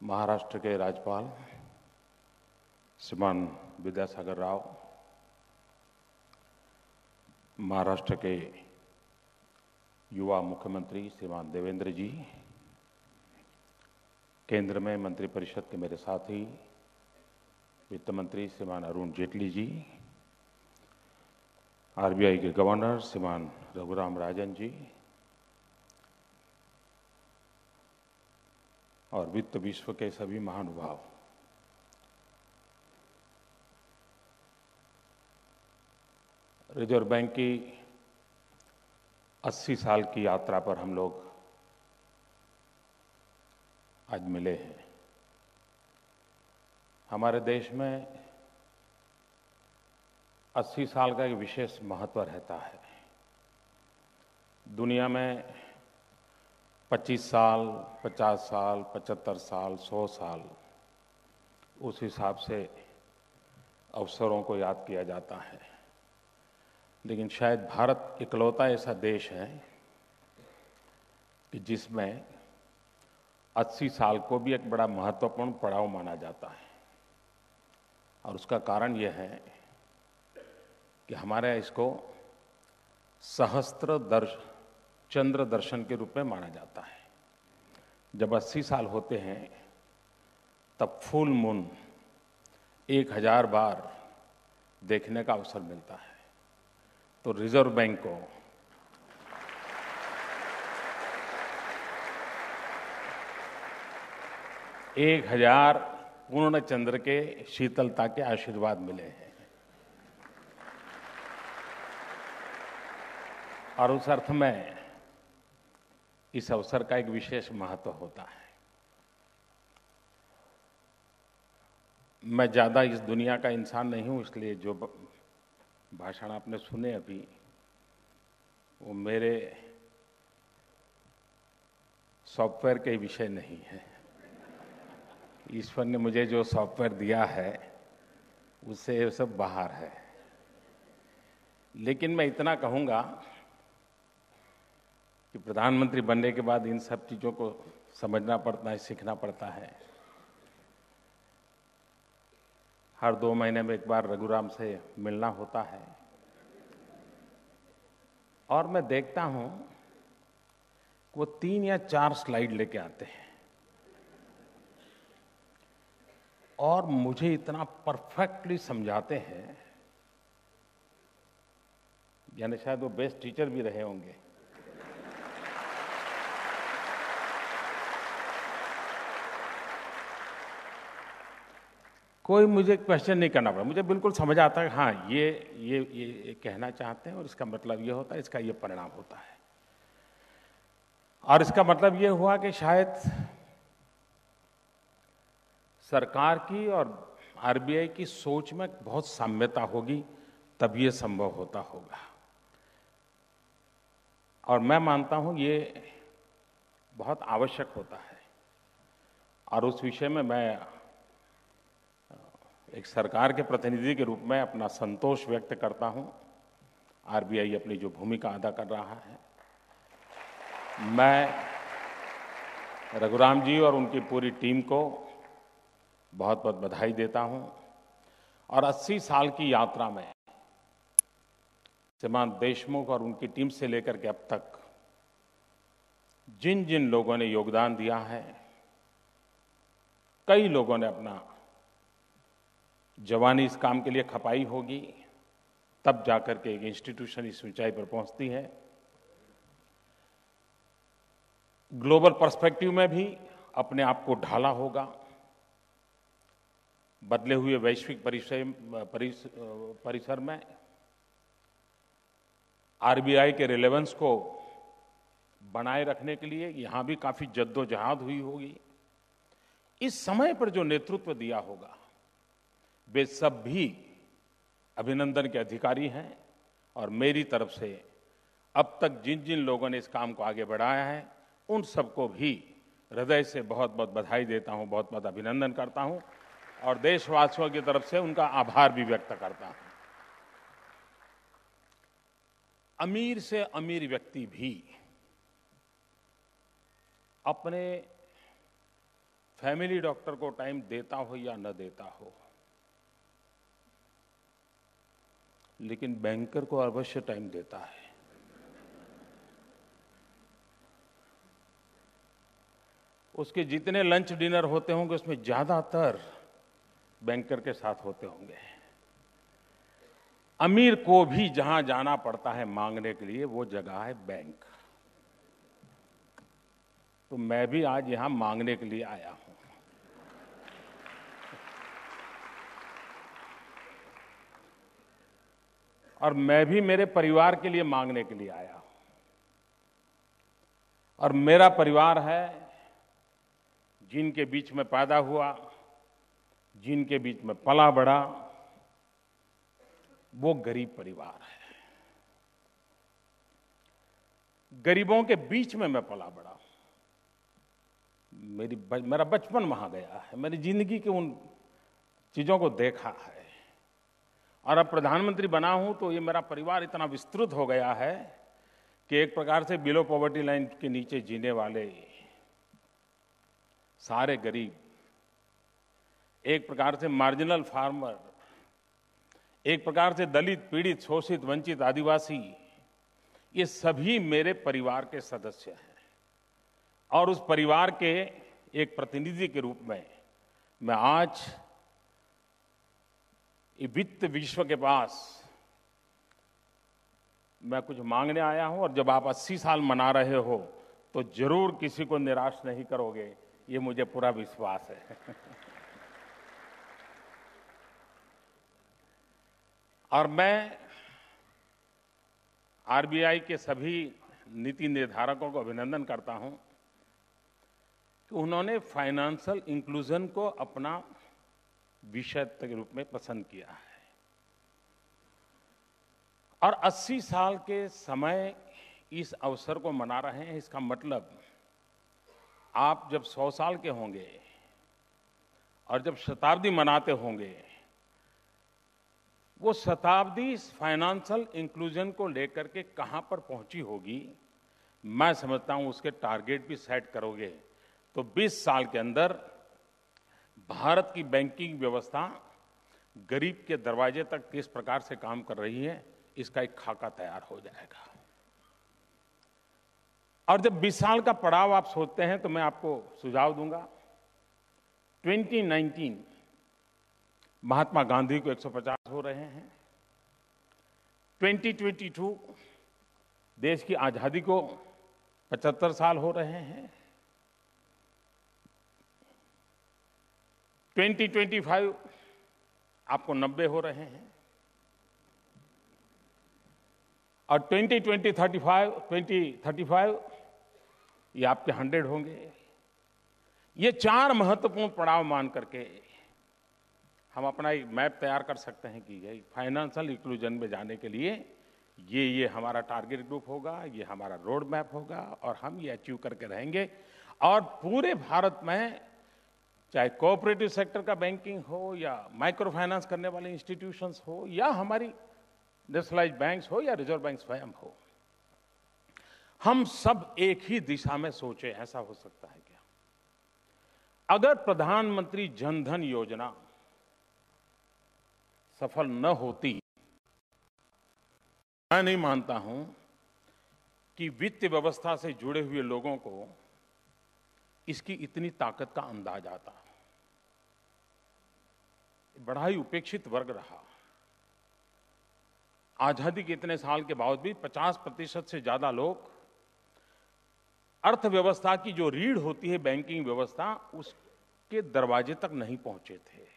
महाराष्ट्र के राज्यपाल श्रीमान विद्यासागर राव, महाराष्ट्र के युवा मुख्यमंत्री श्रीमान देवेंद्र जी, केंद्र में मंत्रिपरिषद के मेरे साथी वित्त मंत्री श्रीमान अरुण जेटली जी, आरबीआई के गवर्नर श्रीमान रघुराम राजन जी और वित्त विश्व के सभी महानुभाव, रिजर्व बैंक की 80 साल की यात्रा पर हम लोग आज मिले हैं। हमारे देश में 80 साल का एक विशेष महत्व रहता है। दुनिया में 25 साल, 50 साल, 75 साल, 100 साल, उस हिसाब से अवसरों को याद किया जाता है। लेकिन शायद भारत इकलौता ऐसा देश है कि जिसमें 80 साल को भी एक बड़ा महत्वपूर्ण पड़ाव माना जाता है। और उसका कारण यह है कि हमारे इसको चंद्र दर्शन के रूप में माना जाता है। जब 80 साल होते हैं तब फुल मून 1000 बार देखने का अवसर मिलता है। तो रिजर्व बैंक को एक 1000 पूर्ण चंद्र के शीतलता के आशीर्वाद मिले हैं। और उस अर्थ में इस अवसर का एक विशेष महत्व होता है। मैं ज्यादा इस दुनिया का इंसान नहीं हूं, इसलिए जो भाषण आपने सुने अभी वो मेरे सॉफ्टवेयर के विषय नहीं है। ईश्वर ने मुझे जो सॉफ्टवेयर दिया है उससे ये सब बाहर है। लेकिन मैं इतना कहूंगा कि प्रधानमंत्री बनने के बाद इन सब चीजों को समझना पड़ता है, सीखना पड़ता है। हर 2 महीने में एक बार रघुराम से मिलना होता है और मैं देखता हूं कि वो 3 या 4 स्लाइड लेके आते हैं और मुझे इतना परफेक्टली समझाते हैं, यानी शायद वो बेस्ट टीचर भी रहे होंगे। कोई मुझे क्वेश्चन नहीं करना पड़ा, मुझे बिल्कुल समझ आता है हाँ ये कहना चाहते हैं और इसका मतलब ये होता है, इसका ये परिणाम होता है। और इसका मतलब ये हुआ कि शायद सरकार की और आरबीआई की सोच में बहुत साम्यता होगी, तब ये संभव होता होगा। और मैं मानता हूं ये बहुत आवश्यक होता है। और उस विषय में मैं एक सरकार के प्रतिनिधि के रूप में अपना संतोष व्यक्त करता हूं। आरबीआई अपनी जो भूमिका अदा कर रहा है, मैं रघुराम जी और उनकी पूरी टीम को बहुत बहुत बधाई देता हूं। और 80 साल की यात्रा में श्रीमान देशमुख और उनकी टीम से लेकर के अब तक जिन जिन लोगों ने योगदान दिया है, कई लोगों ने अपना जवानी इस काम के लिए खपाई होगी, तब जाकर के एक इंस्टीट्यूशन इस ऊंचाई पर पहुंचती है। ग्लोबल पर्सपेक्टिव में भी अपने आप को ढाला होगा। बदले हुए वैश्विक परिसर में आरबीआई के रिलेवेंस को बनाए रखने के लिए यहां भी काफी जद्दोजहद हुई होगी। इस समय पर जो नेतृत्व दिया होगा वे सब भी अभिनंदन के अधिकारी हैं। और मेरी तरफ से अब तक जिन जिन लोगों ने इस काम को आगे बढ़ाया है उन सबको भी हृदय से बहुत बहुत बधाई देता हूं, बहुत बहुत अभिनंदन करता हूं और देशवासियों की तरफ से उनका आभार भी व्यक्त करता हूं। अमीर से अमीर व्यक्ति भी अपने फैमिली डॉक्टर को टाइम देता हो या न देता हो, लेकिन बैंकर को अवश्य टाइम देता है। उसके जितने लंच डिनर होते होंगे उसमें ज्यादातर बैंकर के साथ होते होंगे। अमीर को भी जहां जाना पड़ता है मांगने के लिए, वो जगह है बैंक। तो मैं भी आज यहां मांगने के लिए आया हूं। और मैं भी मेरे परिवार के लिए मांगने के लिए आया हूं। और मेरा परिवार है जिनके बीच में पैदा हुआ, जिनके बीच में पला बढ़ा, वो गरीब परिवार है। गरीबों के बीच में मैं पला बढ़ा हूं। मेरा बचपन वहां गया है, मैंने जिंदगी के उन चीजों को देखा है। और अब प्रधानमंत्री बना हूं तो ये मेरा परिवार इतना विस्तृत हो गया है कि एक प्रकार से बिलो पॉवर्टी लाइन के नीचे जीने वाले सारे गरीब, एक प्रकार से मार्जिनल फार्मर, एक प्रकार से दलित, पीड़ित, शोषित, वंचित, आदिवासी, ये सभी मेरे परिवार के सदस्य हैं। और उस परिवार के एक प्रतिनिधि के रूप में मैं आज वित्त विश्व के पास मैं कुछ मांगने आया हूं। और जब आप 80 साल मना रहे हो तो जरूर किसी को निराश नहीं करोगे, ये मुझे पूरा विश्वास है। और मैं आरबीआई के सभी नीति निर्धारकों को अभिनंदन करता हूं कि उन्होंने फाइनेंशियल इंक्लूजन को अपना विषय के रूप में पसंद किया है। और 80 साल के समय इस अवसर को मना रहे हैं। इसका मतलब आप जब 100 साल के होंगे और जब शताब्दी मनाते होंगे, वो शताब्दी फाइनेंशियल इंक्लूजन को लेकर के कहां पर पहुंची होगी, मैं समझता हूं उसके टारगेट भी सेट करोगे तो 20 साल के अंदर भारत की बैंकिंग व्यवस्था गरीब के दरवाजे तक किस प्रकार से काम कर रही है, इसका एक खाका तैयार हो जाएगा। और जब 20 साल का पड़ाव आप सोचते हैं तो मैं आपको सुझाव दूंगा। 2019 महात्मा गांधी को 150 हो रहे हैं। 2022 देश की आजादी को 75 साल हो रहे हैं। 2025 आपको 90 हो रहे हैं। और 2035 ये आपके 100 होंगे। ये 4 महत्वपूर्ण पड़ाव मान करके हम अपना एक मैप तैयार कर सकते हैं कि ये फाइनेंशियल इंक्लूजन में जाने के लिए ये हमारा टारगेट ग्रुप होगा, ये हमारा रोड मैप होगा और हम ये अचीव करके रहेंगे। और पूरे भारत में चाहे कोऑपरेटिव सेक्टर का बैंकिंग हो या माइक्रो फाइनेंस करने वाले इंस्टीट्यूशंस हो या हमारी नेशनलाइज्ड बैंक्स हो या रिजर्व बैंक स्वयं हो, हम सब एक ही दिशा में सोचें। ऐसा हो सकता है क्या? अगर प्रधानमंत्री जन धन योजना सफल न होती, मैं नहीं मानता हूं कि वित्त व्यवस्था से जुड़े हुए लोगों को इसकी इतनी ताकत का अंदाज आता। बड़ा ही उपेक्षित वर्ग रहा। आजादी के इतने साल के बावजूद भी 50% से ज्यादा लोग अर्थव्यवस्था की जो रीढ़ होती है बैंकिंग व्यवस्था, उसके दरवाजे तक नहीं पहुंचे थे।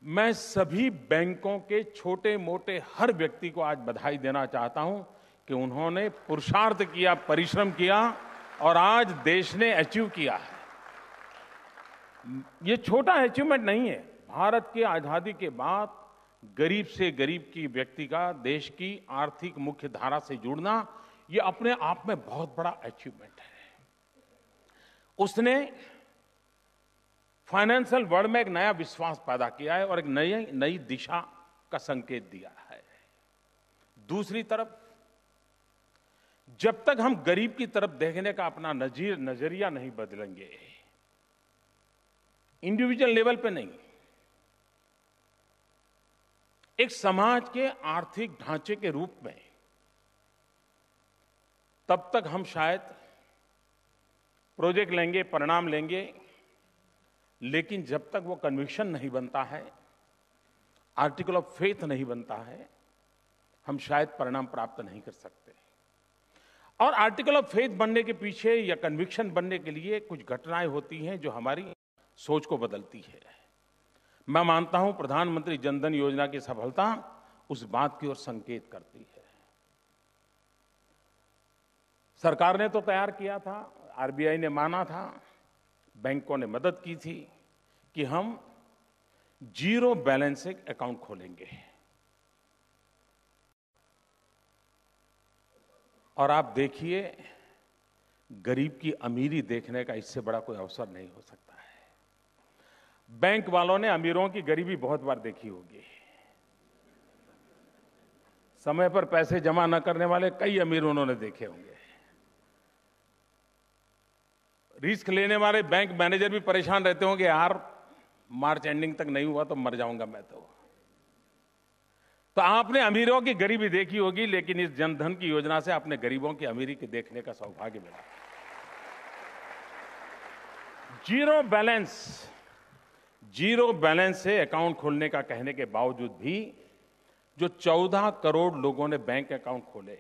मैं सभी बैंकों के छोटे मोटे हर व्यक्ति को आज बधाई देना चाहता हूं कि उन्होंने पुरुषार्थ किया, परिश्रम किया और आज देश ने अचीव किया है। ये छोटा अचीवमेंट नहीं है। भारत की आजादी के बाद गरीब से गरीब की व्यक्ति का देश की आर्थिक मुख्य धारा से जुड़ना, ये अपने आप में बहुत बड़ा अचीवमेंट है। उसने फाइनेंशियल वर्ल्ड में एक नया विश्वास पैदा किया है और एक नई दिशा का संकेत दिया है। दूसरी तरफ, जब तक हम गरीब की तरफ देखने का अपना नजरिया नहीं बदलेंगे, इंडिविजुअल लेवल पे नहीं, एक समाज के आर्थिक ढांचे के रूप में तब तक हम शायद प्रोजेक्ट लेंगे, परिणाम लेंगे, लेकिन जब तक वो कन्विक्शन नहीं बनता है, आर्टिकल ऑफ फेथ नहीं बनता है, हम शायद परिणाम प्राप्त नहीं कर सकते। और आर्टिकल ऑफ फेथ बनने के पीछे या कन्विक्शन बनने के लिए कुछ घटनाएं होती हैं जो हमारी सोच को बदलती है। मैं मानता हूं प्रधानमंत्री जनधन योजना की सफलता उस बात की ओर संकेत करती है। सरकार ने तो तैयार किया था, आरबीआई ने माना था, बैंकों ने मदद की थी कि हम जीरो बैलेंस अकाउंट खोलेंगे। और आप देखिए, गरीब की अमीरी देखने का इससे बड़ा कोई अवसर नहीं हो सकता है। बैंक वालों ने अमीरों की गरीबी बहुत बार देखी होगी। समय पर पैसे जमा न करने वाले कई अमीर उन्होंने देखे होंगे। रिस्क लेने वाले बैंक मैनेजर भी परेशान रहते होंगे, यार मार्च एंडिंग तक नहीं हुआ तो मर जाऊंगा मैं तो आपने अमीरों की गरीबी देखी होगी, लेकिन इस जनधन की योजना से आपने गरीबों की अमीरी के देखने का सौभाग्य मिला। जीरो बैलेंस से अकाउंट खोलने का कहने के बावजूद भी जो 14 करोड़ लोगों ने बैंक अकाउंट खोले,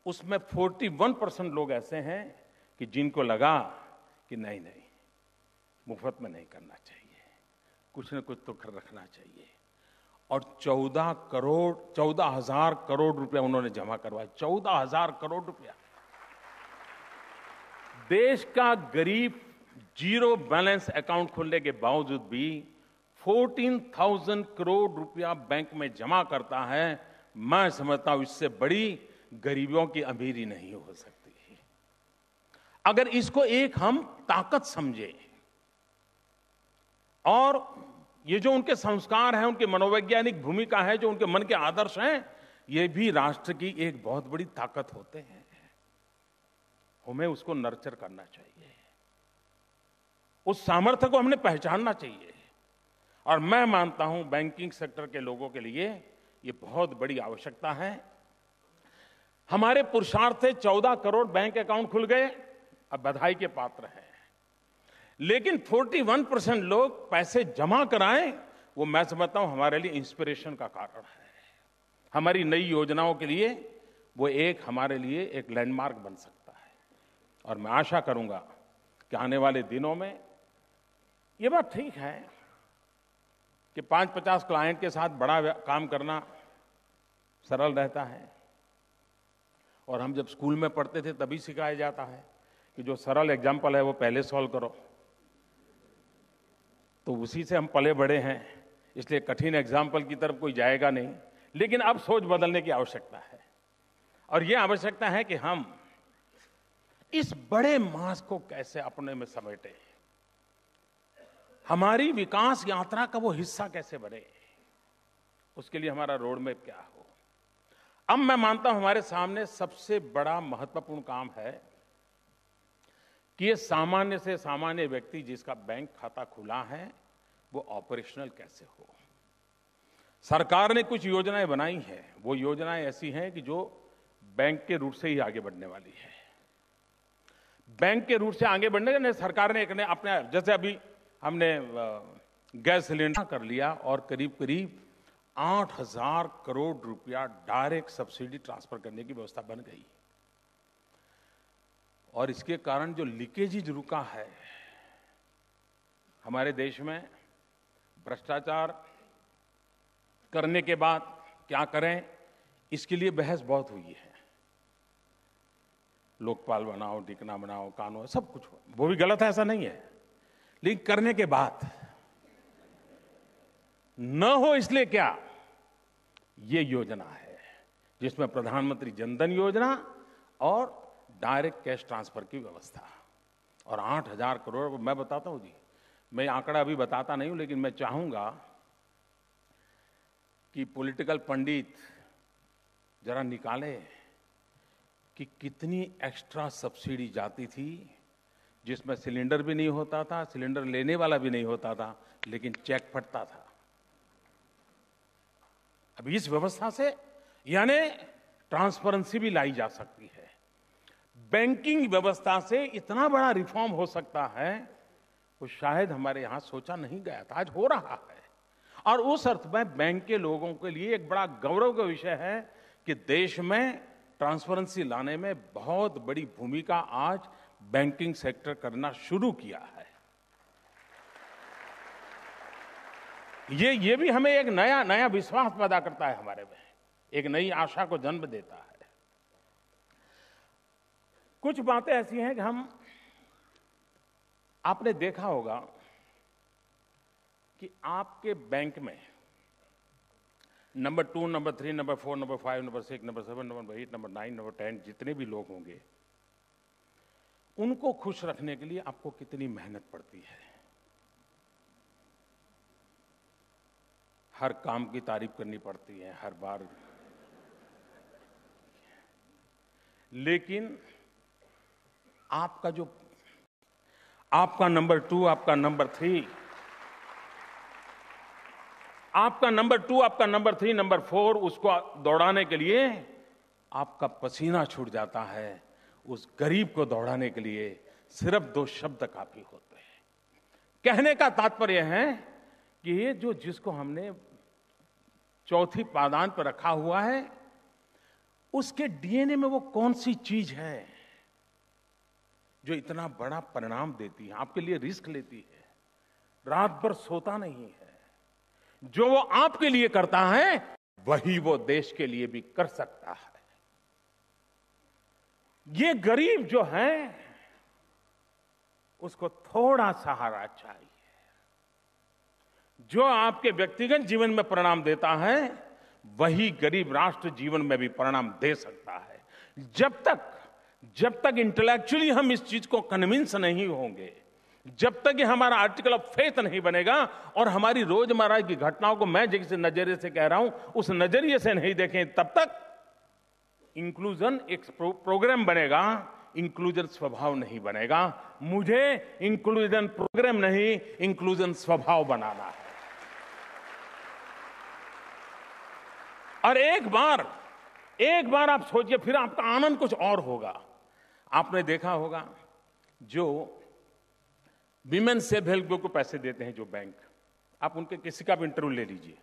उसमें 41% लोग ऐसे हैं कि जिनको लगा कि नहीं मुफ्त में नहीं करना चाहिए, कुछ न कुछ तो कर रखना चाहिए। और 14,000 करोड़ रुपया उन्होंने जमा करवाया। 14,000 करोड़ रुपया। देश का गरीब जीरो बैलेंस अकाउंट खोलने के बावजूद भी 14,000 करोड़ रुपया बैंक में जमा करता है। मैं समझता हूं इससे बड़ी गरीबों की अमीरी नहीं हो सकती। अगर इसको एक हम ताकत समझे और ये जो उनके संस्कार हैं, उनकी मनोवैज्ञानिक भूमिका है, जो उनके मन के आदर्श हैं, ये भी राष्ट्र की एक बहुत बड़ी ताकत होते हैं। हमें उसको नर्चर करना चाहिए, उस सामर्थ्य को हमने पहचानना चाहिए। और मैं मानता हूं बैंकिंग सेक्टर के लोगों के लिए ये बहुत बड़ी आवश्यकता है। हमारे पुरुषार्थ से 14 करोड़ बैंक अकाउंट खुल गए, अब बधाई के पात्र हैं। लेकिन 41% लोग पैसे जमा कराएं, वो मैं समझता हूं हमारे लिए इंस्पिरेशन का कारण है। हमारी नई योजनाओं के लिए वो हमारे लिए एक लैंडमार्क बन सकता है। और मैं आशा करूंगा कि आने वाले दिनों में ये बात ठीक है कि 5-50 क्लाइंट के साथ बड़ा काम करना सरल रहता है। और हम जब स्कूल में पढ़ते थे तभी सिखाया जाता है कि जो सरल एग्जाम्पल है वो पहले सॉल्व करो। तो उसी से हम पले बड़े हैं, इसलिए कठिन एग्जाम्पल की तरफ कोई जाएगा नहीं। लेकिन अब सोच बदलने की आवश्यकता है। और यह आवश्यकता है कि हम इस बड़े मास को कैसे अपने में समेटें, हमारी विकास यात्रा का वो हिस्सा कैसे बने, उसके लिए हमारा रोड मैप क्या हो। अब मैं मानता हूं हमारे सामने सबसे बड़ा महत्वपूर्ण काम है कि ये सामान्य से सामान्य व्यक्ति जिसका बैंक खाता खुला है वो ऑपरेशनल कैसे हो। सरकार ने कुछ योजनाएं बनाई हैं, वो योजनाएं ऐसी हैं कि जो बैंक के रूट से ही आगे बढ़ने वाली है। बैंक के रूट से आगे बढ़ने के लिए सरकार ने अपने जैसे अभी हमने गैस सिलेंडर कर लिया और करीब 8,000 करोड़ रुपया डायरेक्ट सब्सिडी ट्रांसफर करने की व्यवस्था बन गई। और इसके कारण जो लीकेज रुका है हमारे देश में, भ्रष्टाचार करने के बाद क्या करें, इसके लिए बहस बहुत हुई है। लोकपाल बनाओ, डिकना बनाओ, कानून सब कुछ हो, वो भी गलत है, ऐसा नहीं है। लेकिन करने के बाद न हो इसलिए क्या, ये योजना है जिसमें प्रधानमंत्री जनधन योजना और डायरेक्ट कैश ट्रांसफर की व्यवस्था। और 8,000 करोड़, मैं बताता हूं जी, मैं आंकड़ा अभी बताता नहीं हूं, लेकिन मैं चाहूंगा कि पॉलिटिकल पंडित जरा निकाले कि कितनी एक्स्ट्रा सब्सिडी जाती थी जिसमें सिलेंडर भी नहीं होता था, सिलेंडर लेने वाला भी नहीं होता था, लेकिन चेक फटता था। अब इस व्यवस्था से यानी ट्रांसपेरेंसी भी लाई जा सकती है। बैंकिंग व्यवस्था से इतना बड़ा रिफॉर्म हो सकता है, वो शायद हमारे यहां सोचा नहीं गया था, आज हो रहा है। और उस अर्थ में बैंक के लोगों के लिए एक बड़ा गौरव का विषय है कि देश में ट्रांसपेरेंसी लाने में बहुत बड़ी भूमिका आज बैंकिंग सेक्टर करना शुरू किया है। ये भी हमें एक नया विश्वास पैदा करता है हमारे में, एक नई आशा को जन्म देता है। कुछ बातें ऐसी हैं कि आपने देखा होगा कि आपके बैंक में number 2, number 3, number 4, number 5, number 6, number 7, number 8, number 9, number 10 जितने भी लोग होंगे, उनको खुश रखने के लिए आपको कितनी मेहनत पड़ती है। हर काम की तारीफ करनी पड़ती है हर बार, लेकिन आपका नंबर 2, आपका नंबर 3, आपका नंबर 2, आपका नंबर 3, नंबर 4, उसको दौड़ाने के लिए आपका पसीना छूट जाता है। उस गरीब को दौड़ाने के लिए सिर्फ 2 शब्द काफी होते हैं। कहने का तात्पर्य है कि ये जिसको हमने चौथी पादान पर रखा हुआ है, उसके डीएनए में वो कौन सी चीज है जो इतना बड़ा परिणाम देती है, आपके लिए रिस्क लेती है, रात भर सोता नहीं है। जो वो आपके लिए करता है, वही वो देश के लिए भी कर सकता है। ये गरीब जो है, उसको थोड़ा सहारा चाहिए। जो आपके व्यक्तिगत जीवन में परिणाम देता है, वही गरीब राष्ट्र जीवन में भी परिणाम दे सकता है। जब तक इंटेलेक्चुअली हम इस चीज को कन्विंस नहीं होंगे, जब तक ये हमारा आर्टिकल ऑफ फेथ नहीं बनेगा और हमारी रोजमर्रा की घटनाओं को मैं जिस नजरिए से कह रहा हूं उस नजरिए से नहीं देखें, तब तक इंक्लूजन एक प्रोग्राम बनेगा, इंक्लूजन स्वभाव नहीं बनेगा। मुझे इंक्लूजन प्रोग्राम नहीं, इंक्लूजन स्वभाव बनाना है। और एक बार आप सोचिए, फिर आपका आनंद कुछ और होगा। आपने देखा होगा जो विमेन सेल्फ हेल्प ग्रुप को पैसे देते हैं जो बैंक, आप उनके किसी का भी इंटरव्यू ले लीजिए,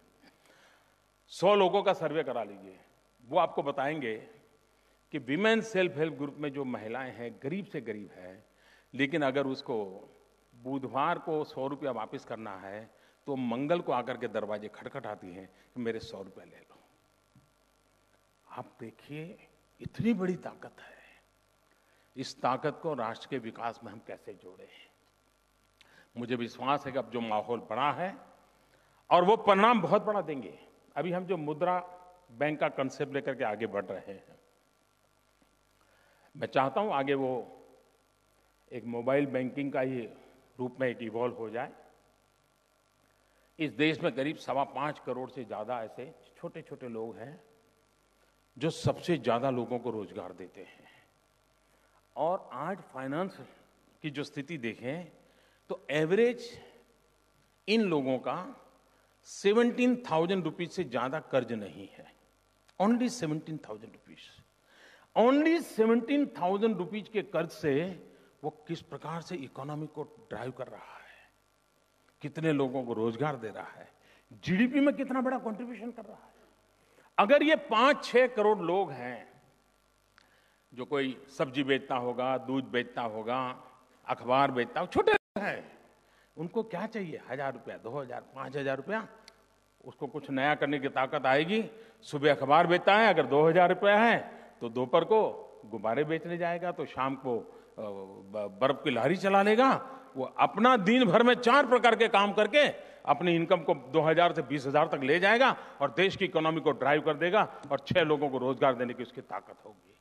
100 लोगों का सर्वे करा लीजिए, वो आपको बताएंगे कि विमेन सेल्फ हेल्प ग्रुप में जो महिलाएं हैं, गरीब से गरीब है, लेकिन अगर उसको बुधवार को 100 रुपया वापस करना है तो मंगल को आकर के दरवाजे खटखटाती हैं कि मेरे 100 रुपया ले लो। आप देखिए, इतनी बड़ी ताकत है। इस ताकत को राष्ट्र के विकास में हम कैसे जोड़े हैं। मुझे विश्वास है कि अब जो माहौल बना है और वो परिणाम बहुत बड़ा देंगे। अभी हम जो मुद्रा बैंक का कंसेप्ट लेकर के आगे बढ़ रहे हैं, मैं चाहता हूं आगे वो एक मोबाइल बैंकिंग का ही रूप में एक इवॉल्व हो जाए। इस देश में करीब 5.25 करोड़ से ज्यादा ऐसे छोटे छोटे लोग हैं जो सबसे ज्यादा लोगों को रोजगार देते हैं। और आज फाइनेंस की जो स्थिति देखें तो एवरेज इन लोगों का 17,000 रुपीज से ज्यादा कर्ज नहीं है। Only 17,000 rupees. ओनली 17,000 रुपीज के कर्ज से वो किस प्रकार से इकोनॉमी को ड्राइव कर रहा है, कितने लोगों को रोजगार दे रहा है, जीडीपी में कितना बड़ा कंट्रीब्यूशन कर रहा है। अगर ये 5-6 करोड़ लोग हैं जो कोई सब्जी बेचता होगा, दूध बेचता होगा, अखबार बेचता होगा, छोटे लोग हैं, उनको क्या चाहिए? 1,000 रुपया, 2,000, 5,000 रुपया, उसको कुछ नया करने की ताकत आएगी। सुबह अखबार बेचता है, अगर 2,000 रुपया है तो दोपहर को गुब्बारे बेचने जाएगा, तो शाम को बर्फ की लहरी चला लेगा। वो अपना दिन भर में 4 प्रकार के काम करके अपनी इनकम को 2,000 से 20,000 तक ले जाएगा और देश की इकोनॉमी को ड्राइव कर देगा और 6 लोगों को रोजगार देने की उसकी ताकत होगी।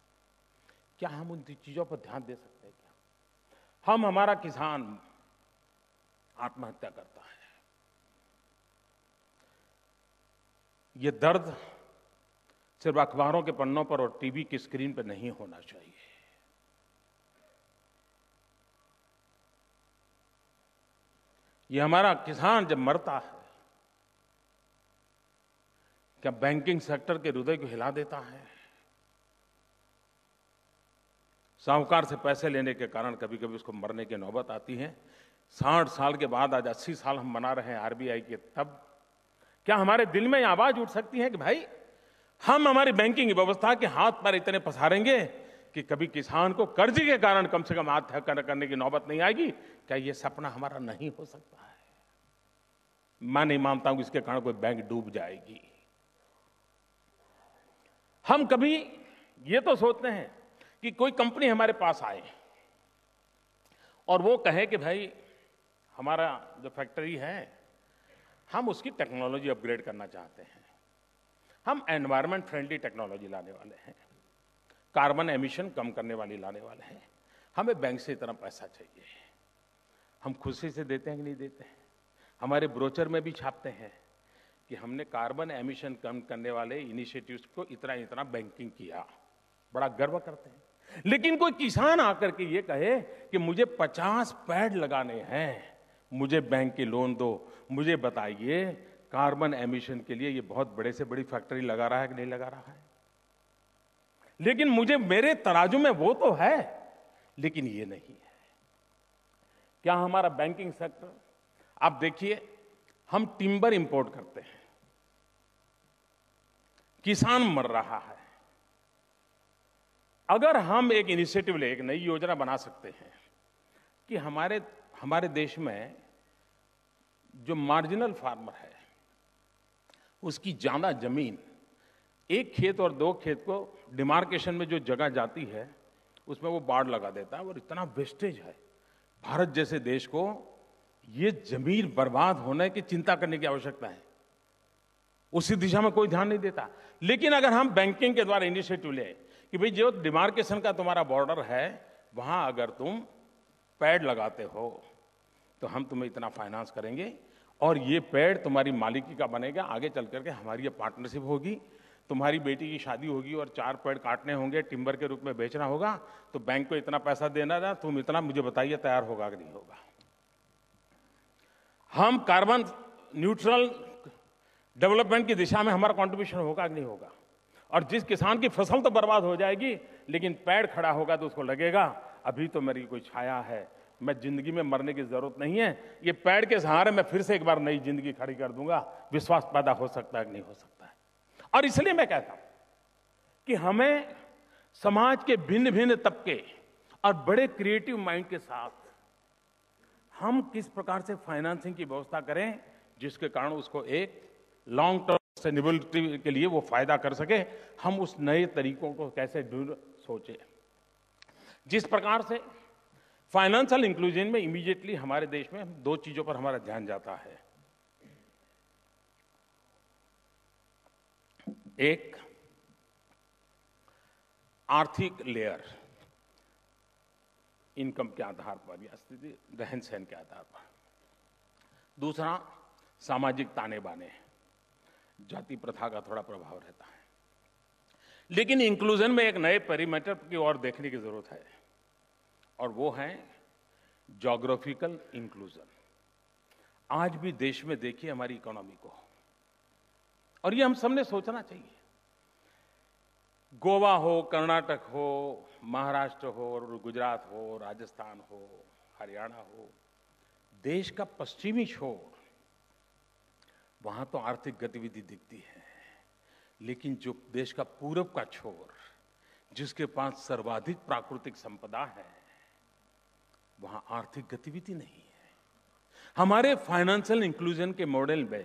क्या हम उन चीजों पर ध्यान दे सकते हैं? क्या हमारा किसान आत्महत्या करता है, ये दर्द सिर्फ अखबारों के पन्नों पर और टीवी की स्क्रीन पर नहीं होना चाहिए। ये हमारा किसान जब मरता है, क्या बैंकिंग सेक्टर के हृदय को हिला देता है? साहूकार से पैसे लेने के कारण कभी कभी उसको मरने की नौबत आती है। 60 साल के बाद, आज 80 साल हम मना रहे हैं आरबीआई के, तब क्या हमारे दिल में आवाज उठ सकती है कि भाई हम हमारी बैंकिंग व्यवस्था के हाथ पर इतने पसारेंगे कि कभी किसान को कर्ज के कारण कम से कम आत्महत्या करने की नौबत नहीं आएगी? क्या ये सपना हमारा नहीं हो सकता है? मैं नहीं मानता हूं कि इसके कारण कोई बैंक डूब जाएगी। हम कभी ये तो सोचते हैं कि कोई कंपनी हमारे पास आए और वो कहे कि भाई हमारा जो फैक्ट्री है, हम उसकी टेक्नोलॉजी अपग्रेड करना चाहते हैं, हम एनवायरमेंट फ्रेंडली टेक्नोलॉजी लाने वाले हैं, कार्बन एमिशन कम करने वाली लाने वाले हैं, हमें बैंक से इतना पैसा चाहिए। हम खुशी से देते हैं कि नहीं देते हैं? हमारे ब्रोचर में भी छापते हैं कि हमने कार्बन एमिशन कम करने वाले इनिशिएटिव्स को इतना इतना बैंकिंग किया, बड़ा गर्व करते हैं। लेकिन कोई किसान आकर के ये कहे कि मुझे 50 पेड़ लगाने हैं, मुझे बैंक की लोन दो, मुझे बताइए कार्बन एमिशन के लिए ये बहुत बड़े से बड़ी फैक्ट्री लगा रहा है कि नहीं लगा रहा है? लेकिन मुझे मेरे तराजू में वो तो है, लेकिन ये नहीं है। क्या हमारा बैंकिंग सेक्टर, आप देखिए, हम टिम्बर इंपोर्ट करते हैं, किसान मर रहा है। अगर हम एक इनिशिएटिव ले, एक नई योजना बना सकते हैं कि हमारे देश में जो मार्जिनल फार्मर है उसकी ज्यादा जमीन, एक खेत और 2 खेत को डिमार्केशन में जो जगह जाती है उसमें वो बाड़ लगा देता है, और इतना वेस्टेज है। भारत जैसे देश को ये जमीन बर्बाद होने की चिंता करने की आवश्यकता है, उसी दिशा में कोई ध्यान नहीं देता। लेकिन अगर हम बैंकिंग के द्वारा इनिशिएटिव ले कि भाई जो डिमार्केशन का तुम्हारा बॉर्डर है वहां अगर तुम पेड़ लगाते हो तो हम तुम्हें इतना फाइनेंस करेंगे, और ये पेड़ तुम्हारी मालिकी का बनेगा, आगे चल करके हमारी ये पार्टनरशिप होगी, तुम्हारी बेटी की शादी होगी और 4 पेड़ काटने होंगे, टिम्बर के रूप में बेचना होगा, तो बैंक को इतना पैसा देना था, तुम इतना मुझे बताइए तैयार होगा कि नहीं होगा? हम कार्बन न्यूट्रल डेवलपमेंट की दिशा में हमारा कंट्रीब्यूशन होगा कि नहीं होगा? और जिस किसान की फसल तो बर्बाद हो जाएगी, लेकिन पेड़ खड़ा होगा तो उसको लगेगा अभी तो मेरी कोई छाया है, मैं जिंदगी में मरने की जरूरत नहीं है, ये पेड़ के सहारे मैं फिर से एक बार नई जिंदगी खड़ी कर दूंगा। विश्वास पैदा हो सकता है कि नहीं हो सकता है? और इसलिए मैं कहता हूं कि हमें समाज के भिन्न भिन्न तबके और बड़े क्रिएटिव माइंड के साथ हम किस प्रकार से फाइनेंसिंग की व्यवस्था करें जिसके कारण उसको एक लॉन्ग टर्म सस्टेनेबिलिटी के लिए वो फायदा कर सके, हम उस नए तरीकों को कैसे सोचें। जिस प्रकार से फाइनेंशियल इंक्लूजन में इमीडिएटली हमारे देश में 2 चीजों पर हमारा ध्यान जाता है। एक, आर्थिक लेयर, इनकम के आधार पर या स्थिति रहन सहन के आधार पर। दूसरा, सामाजिक ताने बाने, जाति प्रथा का थोड़ा प्रभाव रहता है। लेकिन इंक्लूजन में एक नए पैरामीटर की ओर देखने की जरूरत है, और वो है ज्योग्राफिकल इंक्लूजन। आज भी देश में देखिए हमारी इकोनॉमी को, और ये हम सबने सोचना चाहिए। गोवा हो, कर्नाटक हो, महाराष्ट्र हो, गुजरात हो, राजस्थान हो, हरियाणा हो, देश का पश्चिमी छोर, वहां तो आर्थिक गतिविधि दिखती है, लेकिन जो देश का पूरब का छोर, जिसके पास सर्वाधिक प्राकृतिक संपदा है, वहां आर्थिक गतिविधि नहीं है। हमारे फाइनेंशियल इंक्लूजन के मॉडल में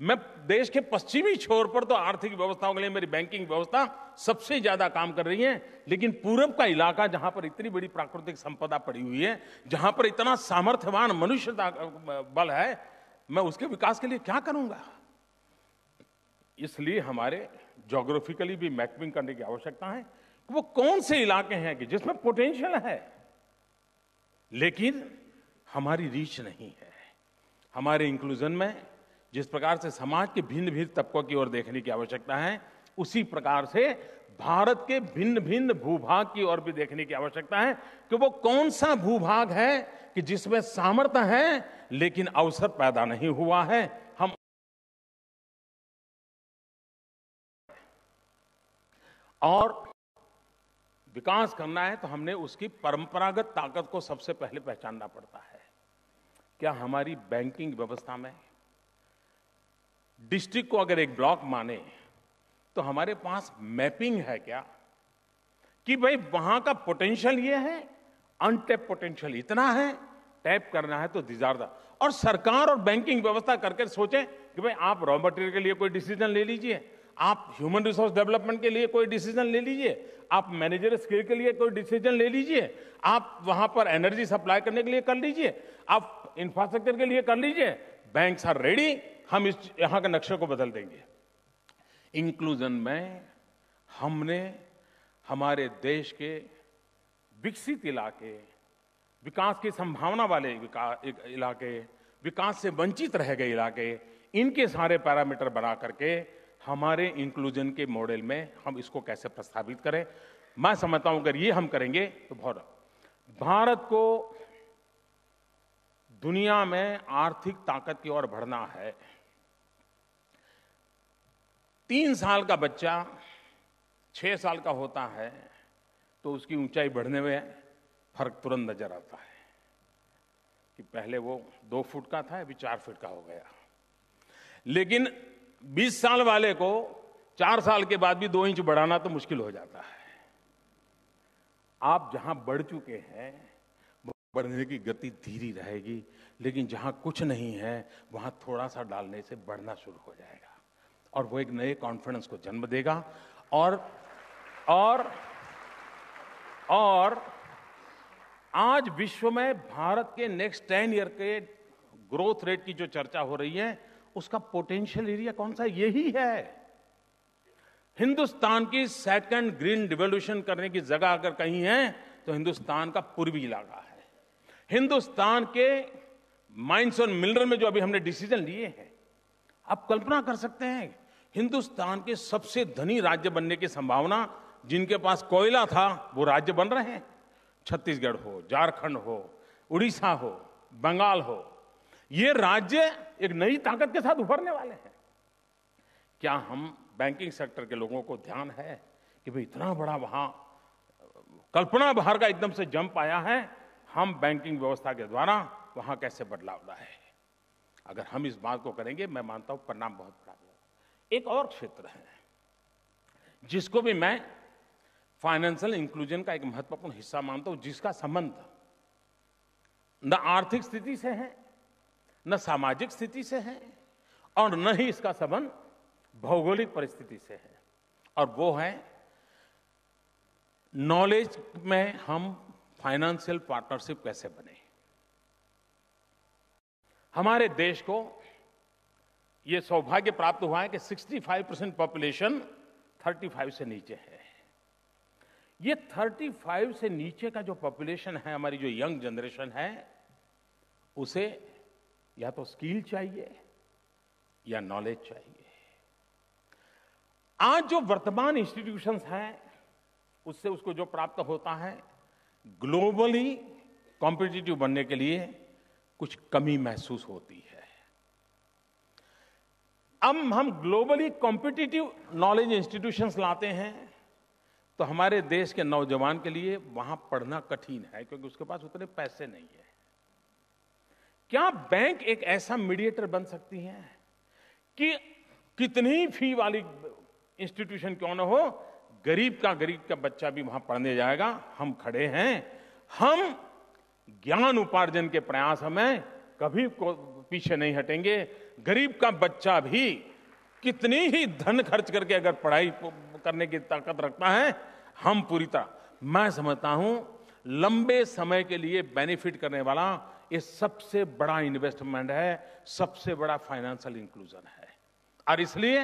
मैं देश के पश्चिमी छोर पर तो आर्थिक व्यवस्थाओं के लिए मेरी बैंकिंग व्यवस्था सबसे ज्यादा काम कर रही है, लेकिन पूरब का इलाका जहां पर इतनी बड़ी प्राकृतिक संपदा पड़ी हुई है, जहां पर इतना सामर्थ्यवान मनुष्य बल है, मैं उसके विकास के लिए क्या करूंगा? इसलिए हमारे ज्योग्राफिकली भी मैपिंग करने की आवश्यकता है। वो कौन से इलाके हैं कि जिसमें पोटेंशियल है लेकिन हमारी रीच नहीं है। हमारे इंक्लूजन में जिस प्रकार से समाज के भिन्न भिन्न तबकों की ओर देखने की आवश्यकता है, उसी प्रकार से भारत के भिन्न भिन्न भूभाग की ओर भी देखने की आवश्यकता है कि वो कौन सा भूभाग है कि जिसमें सामर्थ्य है लेकिन अवसर पैदा नहीं हुआ है। हम और विकास करना है तो हमने उसकी परंपरागत ताकत को सबसे पहले पहचानना पड़ता है। क्या हमारी बैंकिंग व्यवस्था में डिस्ट्रिक्ट को अगर एक ब्लॉक माने तो हमारे पास मैपिंग है क्या कि भाई वहां का पोटेंशियल ये है, अनटैप पोटेंशियल इतना है, टैप करना है तो दिस आर द। और सरकार और बैंकिंग व्यवस्था करके सोचें कि भाई आप रॉ मटेरियल के लिए कोई डिसीजन ले लीजिए, आप ह्यूमन रिसोर्स डेवलपमेंट के लिए कोई डिसीजन ले लीजिए, आप मैनेजर स्किल के लिए कोई डिसीजन ले लीजिए, आप वहां पर एनर्जी सप्लाई करने के लिए कर लीजिए, आप इंफ्रास्ट्रक्चर के लिए कर लीजिए। बैंक्स आर रेडी, हम इस यहां के नक्शे को बदल देंगे। इंक्लूजन में हमने हमारे देश के विकसित इलाके, विकास की संभावना वाले इलाके, विकास से वंचित रह गए इलाके, इनके सारे पैरामीटर बना करके हमारे इंक्लूजन के मॉडल में हम इसको कैसे प्रस्तावित करें। मैं समझता हूं अगर ये हम करेंगे तो भारत को दुनिया में आर्थिक ताकत की ओर बढ़ना है। 3 साल का बच्चा 6 साल का होता है तो उसकी ऊंचाई बढ़ने में फर्क तुरंत नजर आता है कि पहले वो 2 फुट का था, अभी 4 फुट का हो गया। लेकिन 20 साल वाले को 4 साल के बाद भी 2 इंच बढ़ाना तो मुश्किल हो जाता है। आप जहां बढ़ चुके हैं बढ़ने की गति धीरे रहेगी, लेकिन जहां कुछ नहीं है वहां थोड़ा सा डालने से बढ़ना शुरू हो जाएगा और वो एक नए कॉन्फिडेंस को जन्म देगा। और आज विश्व में भारत के नेक्स्ट 10 ईयर के ग्रोथ रेट की जो चर्चा हो रही है उसका पोटेंशियल एरिया कौन सा, यही है। हिंदुस्तान की सेकंड ग्रीन रिवॉल्यूशन करने की जगह अगर कहीं है तो हिंदुस्तान का पूर्वी इलाका है। हिंदुस्तान के माइंस और मिनरल में जो अभी हमने डिसीजन लिए हैं, आप कल्पना कर सकते हैं हिंदुस्तान के सबसे धनी राज्य बनने की संभावना, जिनके पास कोयला था वो राज्य बन रहे हैं। छत्तीसगढ़ हो, झारखंड हो, उड़ीसा हो, बंगाल हो, ये राज्य एक नई ताकत के साथ उभरने वाले हैं। क्या हम बैंकिंग सेक्टर के लोगों को ध्यान है कि भाई इतना बड़ा वहां कल्पना बाहर का एकदम से जंप आया है, हम बैंकिंग व्यवस्था के द्वारा वहां कैसे बदलाव लाए। अगर हम इस बात को करेंगे, मैं मानता हूं परिणाम बहुत बड़ा होगा। एक और क्षेत्र है जिसको भी मैं फाइनेंशियल इंक्लूजन का एक महत्वपूर्ण हिस्सा मानता हूं, जिसका संबंध न आर्थिक स्थिति से है, न सामाजिक स्थिति से है और न ही इसका संबंध भौगोलिक परिस्थिति से है, और वो है नॉलेज में हम फाइनेंशियल पार्टनरशिप कैसे बने। हमारे देश को यह सौभाग्य प्राप्त हुआ है कि 65% पॉपुलेशन 35 से नीचे है। ये 35 से नीचे का जो पॉपुलेशन है, हमारी जो यंग जनरेशन है, उसे या तो स्किल चाहिए या नॉलेज चाहिए। आज जो वर्तमान इंस्टीट्यूशंस हैं उससे उसको जो प्राप्त होता है, ग्लोबली कॉम्पिटिटिव बनने के लिए कुछ कमी महसूस होती है। अब हम ग्लोबली कॉम्पिटिटिव नॉलेज इंस्टीट्यूशंस लाते हैं तो हमारे देश के नौजवान के लिए वहां पढ़ना कठिन है, क्योंकि उसके पास उतने पैसे नहीं है। क्या बैंक एक ऐसा मीडिएटर बन सकती है कि कितनी फी वाली इंस्टीट्यूशन क्यों ना हो, गरीब का बच्चा भी वहां पढ़ने जाएगा। हम खड़े हैं, हम ज्ञान उपार्जन के प्रयास में कभी पीछे नहीं हटेंगे। गरीब का बच्चा भी कितनी ही धन खर्च करके अगर पढ़ाई करने की ताकत रखता है, हम पूरी तरह, मैं समझता हूं लंबे समय के लिए बेनिफिट करने वाला ये सबसे बड़ा इन्वेस्टमेंट है, सबसे बड़ा फाइनेंशियल इंक्लूजन है। और इसलिए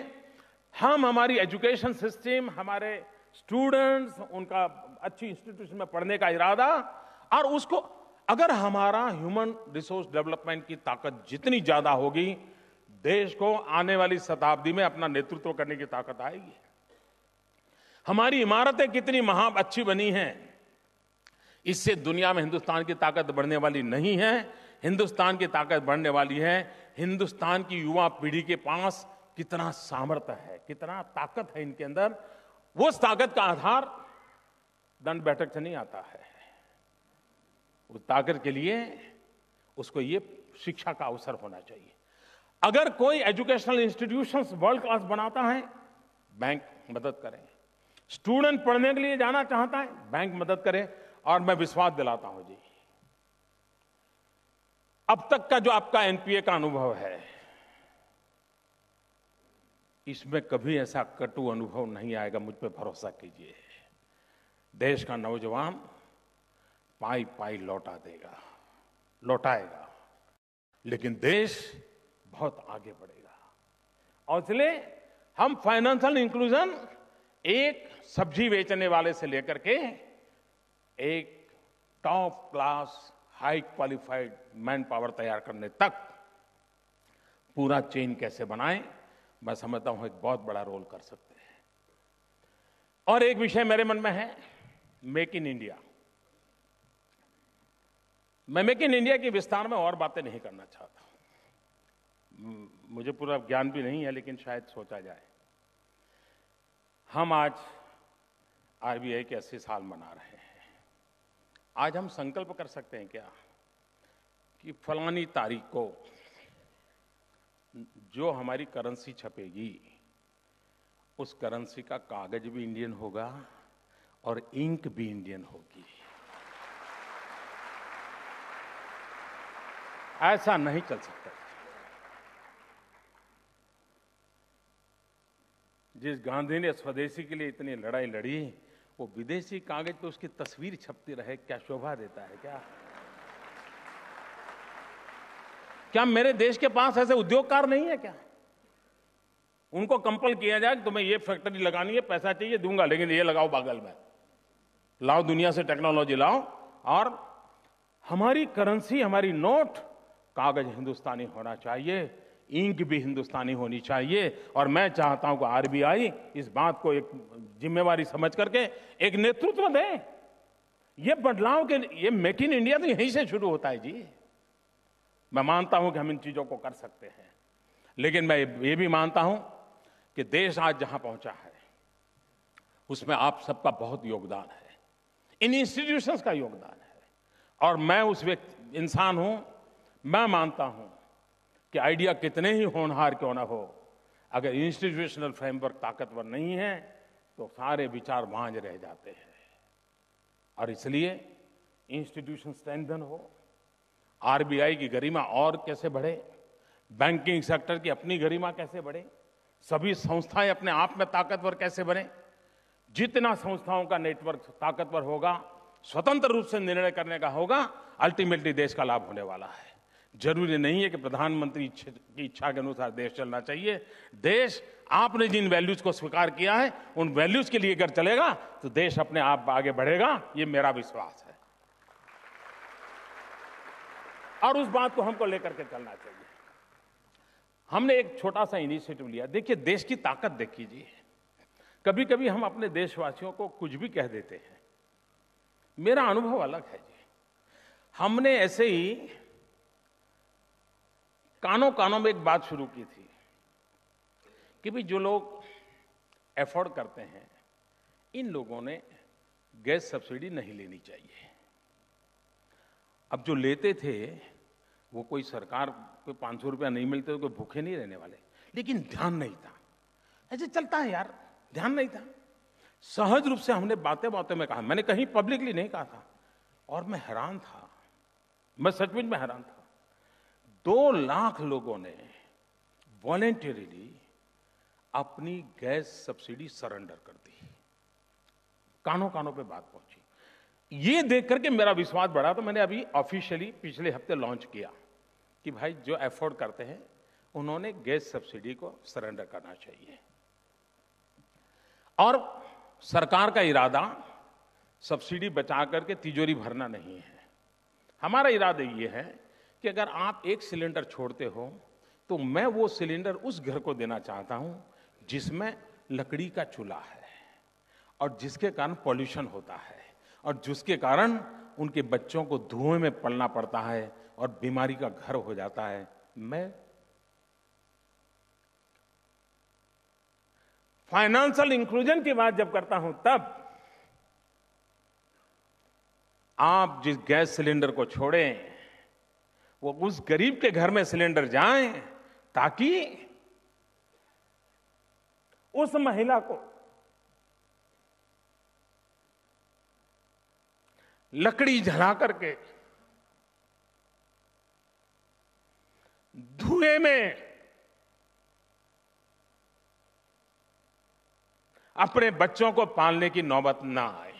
हम हमारी एजुकेशन सिस्टम, हमारे स्टूडेंट्स, उनका अच्छी इंस्टीट्यूशन में पढ़ने का इरादा, और उसको अगर हमारा ह्यूमन रिसोर्स डेवलपमेंट की ताकत जितनी ज्यादा होगी, देश को आने वाली शताब्दी में अपना नेतृत्व करने की ताकत आएगी। हमारी इमारतें कितनी अच्छी बनी हैं, इससे दुनिया में हिंदुस्तान की ताकत बढ़ने वाली नहीं है। हिंदुस्तान की ताकत बढ़ने वाली है हिंदुस्तान की युवा पीढ़ी के पास कितना सामर्थ्य है, कितना ताकत है इनके अंदर। उस ताकत का आधार दंड बैठक से नहीं आता है। उस ताकत के लिए उसको ये शिक्षा का अवसर होना चाहिए। अगर कोई एजुकेशनल इंस्टीट्यूशंस वर्ल्ड क्लास बनाता है, बैंक मदद करें। स्टूडेंट पढ़ने के लिए जाना चाहता है, बैंक मदद करे। और मैं विश्वास दिलाता हूं जी, अब तक का जो आपका एनपीए का अनुभव है, इसमें कभी ऐसा कटु अनुभव नहीं आएगा, मुझ पे भरोसा कीजिए। देश का नौजवान पाई पाई लौटाएगा, लेकिन देश बहुत आगे बढ़ेगा। और इसलिए हम फाइनेंशियल इंक्लूजन एक सब्जी बेचने वाले से लेकर के एक top class high qualified man power तैयार करने तक पूरा चेन कैसे बनाएं, मैं समझता हूं एक बहुत बड़ा रोल कर सकते हैं। और एक विषय मेरे मन में है, मेक इन इंडिया। मैं मेक इन इंडिया के विस्तार में और बातें नहीं करना चाहता, मुझे पूरा ज्ञान भी नहीं है, लेकिन शायद सोचा जाए। हम आज आरबीआई के 80 साल मना रहे हैं। आज हम संकल्प कर सकते हैं क्या कि फलानी तारीख को जो हमारी करेंसी छपेगी, उस करेंसी का कागज भी इंडियन होगा और इंक भी इंडियन होगी। ऐसा नहीं चल सकता। जिस गांधी ने स्वदेशी के लिए इतनी लड़ाई लड़ी, वो विदेशी कागज पे उसकी तस्वीर छपती रहे, क्या शोभा देता है? क्या मेरे देश के पास ऐसे उद्योगकार नहीं है क्या? उनको कंपल किया जाए कि तुम्हें ये फैक्ट्री लगानी है, पैसा चाहिए दूंगा, लेकिन ये लगाओ बागल में, लाओ दुनिया से टेक्नोलॉजी लाओ। और हमारी करेंसी, हमारी नोट, कागज हिंदुस्तानी होना चाहिए, इंक भी हिंदुस्तानी होनी चाहिए। और मैं चाहता हूं कि आरबीआई इस बात को एक जिम्मेवारी समझ करके एक नेतृत्व दे। ये बदलाव के, ये मेक इन इंडिया तो यहीं से शुरू होता है जी। मैं मानता हूं कि हम इन चीजों को कर सकते हैं, लेकिन मैं ये भी मानता हूं कि देश आज जहां पहुंचा है उसमें आप सबका बहुत योगदान है, इन इंस्टीट्यूशंस का योगदान है। और मैं उस व्यक्ति इंसान हूं, मैं मानता हूं कि आइडिया कितने ही होनहार क्यों ना हो, अगर इंस्टीट्यूशनल फ्रेमवर्क ताकतवर नहीं है तो सारे विचार भांज रह जाते हैं। और इसलिए इंस्टीट्यूशन स्ट्रेंथन हो, आरबीआई की गरिमा और कैसे बढ़े, बैंकिंग सेक्टर की अपनी गरिमा कैसे बढ़े, सभी संस्थाएं अपने आप में ताकतवर कैसे बने। जितना संस्थाओं का नेटवर्क ताकतवर होगा, स्वतंत्र रूप से निर्णय करने का होगा, अल्टीमेटली देश का लाभ होने वाला है। जरूरी नहीं है कि प्रधानमंत्री की इच्छा के अनुसार देश चलना चाहिए। देश आपने जिन वैल्यूज को स्वीकार किया है, उन वैल्यूज के लिए अगर चलेगा तो देश अपने आप आगे बढ़ेगा, ये मेरा विश्वास है। और उस बात को हमको लेकर के चलना चाहिए। हमने एक छोटा सा इनिशिएटिव लिया। देखिए, देश की ताकत देखिए। कभी कभी हम अपने देशवासियों को कुछ भी कह देते हैं, मेरा अनुभव अलग है जी। हमने ऐसे ही कानों कानों में एक बात शुरू की थी कि भाई जो लोग एफोर्ड करते हैं, इन लोगों ने गैस सब्सिडी नहीं लेनी चाहिए। अब जो लेते थे वो कोई सरकार कोई 500 रुपया नहीं मिलते तो कोई भूखे नहीं रहने वाले, लेकिन ध्यान नहीं था। ऐसे चलता है यार, ध्यान नहीं था। सहज रूप से हमने बातें बातें में कहा, मैंने कहीं पब्लिकली नहीं कहा था। और मैं हैरान था, मैं सचमुच में हैरान था। 2 लाख लोगों ने वॉलेंटरीली अपनी गैस सब्सिडी सरेंडर कर दी। कानों कानों पे बात पहुंची। ये देख करके मेरा विश्वास बढ़ा, तो मैंने अभी ऑफिशियली पिछले हफ्ते लॉन्च किया कि भाई जो अफोर्ड करते हैं उन्होंने गैस सब्सिडी को सरेंडर करना चाहिए। और सरकार का इरादा सब्सिडी बचा करके तिजोरी भरना नहीं है। हमारा इरादा ये है कि अगर आप एक सिलेंडर छोड़ते हो तो मैं वो सिलेंडर उस घर को देना चाहता हूं जिसमें लकड़ी का चूल्हा है और जिसके कारण पॉल्यूशन होता है और जिसके कारण उनके बच्चों को धुएं में पलना पड़ता है और बीमारी का घर हो जाता है। मैं फाइनेंशियल इंक्लूजन की बात जब करता हूं तब आप जिस गैस सिलेंडर को छोड़ें वो उस गरीब के घर में सिलेंडर जाए ताकि उस महिला को लकड़ी जला करके धुएं में अपने बच्चों को पालने की नौबत ना आए।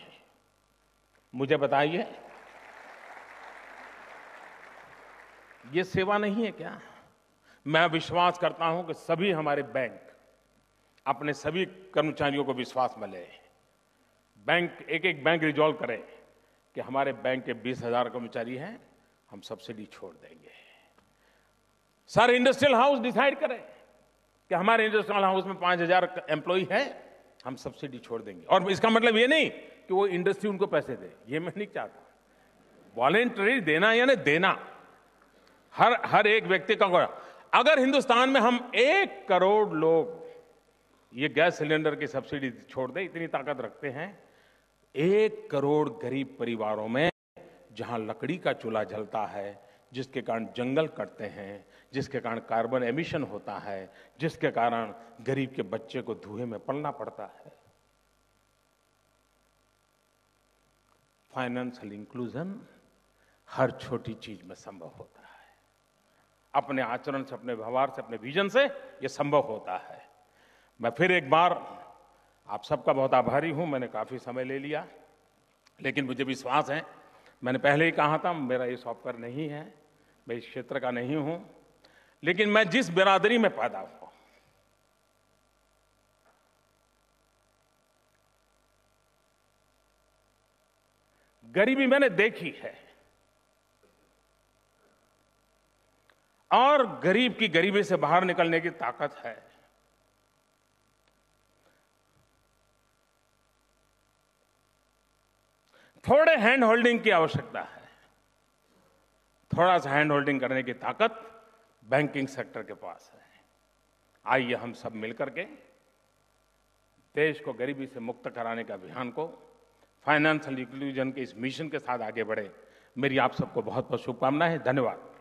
मुझे बताइए, ये सेवा नहीं है क्या? मैं विश्वास करता हूं कि सभी हमारे बैंक अपने सभी कर्मचारियों को विश्वास में ले, बैंक एक एक बैंक रिजॉल्व करें कि हमारे बैंक के 20,000 कर्मचारी हैं, हम सब्सिडी छोड़ देंगे। सारे इंडस्ट्रियल हाउस डिसाइड करें कि हमारे इंडस्ट्रियल हाउस में 5,000 एम्प्लॉई हैं, हम सब्सिडी छोड़ देंगे। और इसका मतलब ये नहीं कि वो इंडस्ट्री उनको पैसे दे, ये मैं नहीं चाहता। वॉलेंटरी देना यानी देना, हर एक व्यक्ति का। अगर हिंदुस्तान में हम 1 करोड़ लोग ये गैस सिलेंडर की सब्सिडी छोड़ दें, इतनी ताकत रखते हैं, 1 करोड़ गरीब परिवारों में जहां लकड़ी का चूल्हा जलता है, जिसके कारण जंगल कटते हैं, जिसके कारण कार्बन एमिशन होता है, जिसके कारण गरीब के बच्चे को धुएं में पलना पड़ता है। फाइनेंशियल इंक्लूजन हर छोटी चीज में संभव होता है। अपने आचरण से, अपने व्यवहार से, अपने विजन से यह संभव होता है। मैं फिर एक बार आप सबका बहुत आभारी हूं। मैंने काफी समय ले लिया, लेकिन मुझे विश्वास है, मैंने पहले ही कहा था, मेरा ये सॉफ्टवेयर नहीं है, मैं इस क्षेत्र का नहीं हूं, लेकिन मैं जिस बिरादरी में पैदा हुआ, गरीबी मैंने देखी है, और गरीब की गरीबी से बाहर निकलने की ताकत है। थोड़े हैंड होल्डिंग की आवश्यकता है, थोड़ा सा हैंड होल्डिंग करने की ताकत बैंकिंग सेक्टर के पास है। आइए हम सब मिलकर के देश को गरीबी से मुक्त कराने के अभियान को, फाइनेंशियल इंक्लूजन के इस मिशन के साथ आगे बढ़े। मेरी आप सबको बहुत बहुत शुभकामनाएं। धन्यवाद।